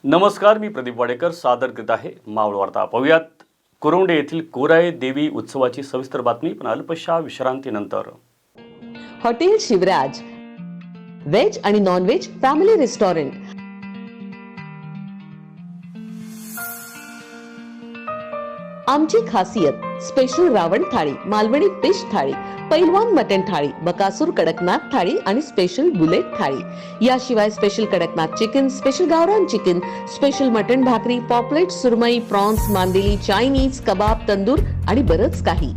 नमस्कार, मी प्रदीप वाडेकर सादर करीत आहे मावळ वार्ता. पाहुयात कुरवंडे येथील कोराये देवी उत्सवाची सविस्तर बातमी, पण अल्पशा विश्रांतीनंतर. हॉटेल शिवराज व्हेज आणि नॉन व्हेज फॅमिली रेस्टॉरंट. आमची खासियत स्पेशल रावण थाळी, मालवणी फिश थाळी, पैलवान मटन थाळी, बकासूर कडकनाथ थाळी आणि स्पेशल बुलेट थाळी. याशिवाय स्पेशल कडकनाथ चिकन, स्पेशल गावरान चिकन, स्पेशल मटन भाकरी, पॉपलेट, सुरमई, प्रॉन्स, मांदेली, चायनीज, कबाब, तंदूर आणि बरंच काही.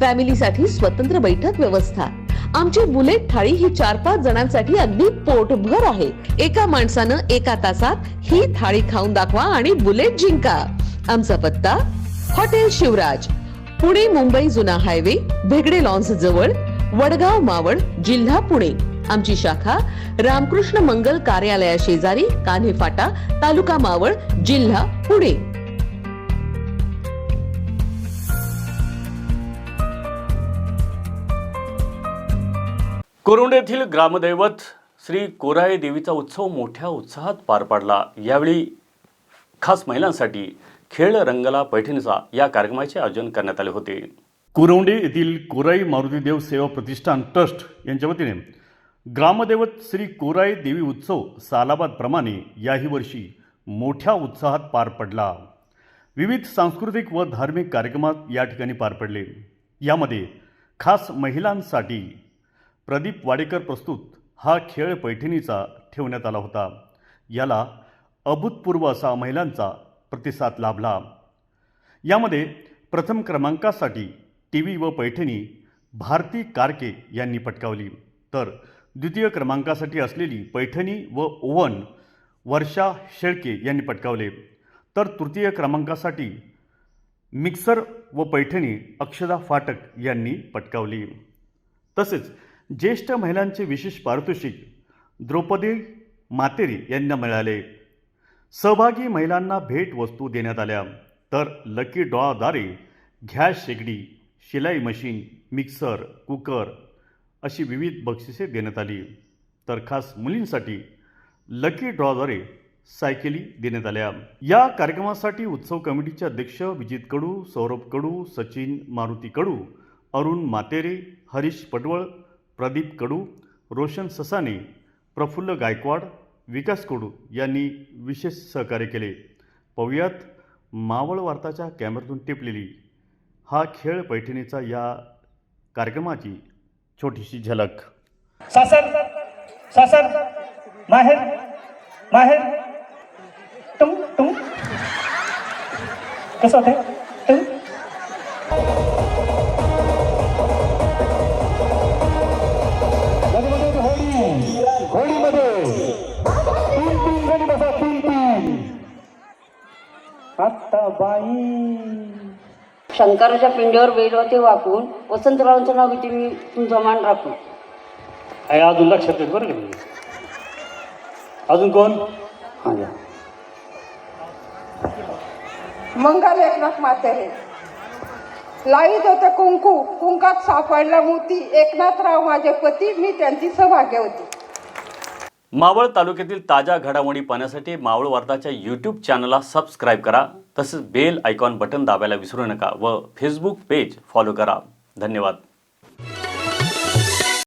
फॅमिलीसाठी स्वतंत्र बैठक व्यवस्था. आमची बुलेट थाळी ही 4-5 जणांसाठी अगदी पोटभर आहे. एका माणसानं एका तासात ही थाळी खाऊन दाखवा आणि बुलेट जिंका. आमचा पत्ता हॉटेल शिवराज, पुणे मुंबई जुना हायवे, भेगडे लॉन्स जवळ, वडगाव मावळ, जिल्हा पुणे. आमची शाखा रामकृष्ण मंगल कार्यालया शेजारी, कान्हे फाटा, तालुका मावळ, जिल्हा पुणे. कुरवंडे येथील ग्रामदैवत श्री कोराये देवीचा उत्सव मोठ्या उत्साहात पार पडला. यावेळी खास महिलांसाठी खेळ रंगला पैठणीचा या कार्यक्रमाचे आयोजन करण्यात आले होते. कुरवंडे येथील कोराई मारुती देव सेवा प्रतिष्ठान ट्रस्ट यांच्या वतीने ग्रामदैवत श्री कोराये देवी उत्सव सालाबादप्रमाणे याही वर्षी मोठ्या उत्साहात पार पडला. विविध सांस्कृतिक व धार्मिक कार्यक्रमात या ठिकाणी पार पडले. यामध्ये खास महिलांसाठी प्रदीप वाडेकर प्रस्तुत हा खेळ पैठणीचा ठेवण्यात आला होता. याला अभूतपूर्व असा महिलांचा प्रतिसाद लाभला. यामध्ये प्रथम क्रमांकासाठी टीव्ही व पैठणी भारती कारके यांनी पटकावली, तर द्वितीय क्रमांकासाठी असलेली पैठणी व ओव्हन वर्षा शेळके यांनी पटकावले, तर तृतीय क्रमांकासाठी मिक्सर व पैठणी अक्षदा फाटक यांनी पटकावली. तसेच ज्येष्ठ महिलांचे विशेष पारितोषिक द्रौपदी मातेरी यांना मिळाले. सहभागी महिलांना भेट वस्तू देण्यात आल्या, तर लकी ड्रॉद्वारे गॅस शेगडी, शिलाई मशीन, मिक्सर, कुकर अशी विविध बक्षिसे देण्यात आली. तर खास मुलींसाठी लकी ड्रॉद्वारे सायकली देण्यात आल्या. या कार्यक्रमासाठी उत्सव कमिटीचे अध्यक्ष विजित कडू, सौरभ कडू, सचिन मारुती कडू, अरुण मातेरे, हरीश पटवळ, प्रदीप कडू, रोशन ससाने, प्रफुल्ल गायकवाड, विकास कडू यांनी विशेष सहकार्य केले. पाहुयात मावळ वार्ताच्या कॅमेऱ्यातून टिपलेली हा खेळ पैठणीचा या कार्यक्रमाची छोटीशी झलक. सासर सासर माहेर माहेर टुम टुम कसं होतंय टुम. होळीमध्ये तीन गणी बसा, तीन आता बाई. शंकराच्या पिंडीवर बेलवते वाकून वसंतरावांचं नाव घेते मी तुमचा मान राखून. अजून लक्षात येत बरं का. अजून कोण? मंगल एकनाथ म्हातेरे. लाईत होते कुंकू, कुंकात सापडला मोती. एकनाथराव माझे पती, मी त्यांची सौभाग्य होती. मावळ तालुक्यातील ताज्या घडामोडी पाहण्यासाठी मावळ वार्ताच्या यूट्यूब चॅनलला सबस्क्राईब करा. तसेच बेल आयकॉन बटन दाबायला विसरू नका व फेसबुक पेज फॉलो करा. धन्यवाद.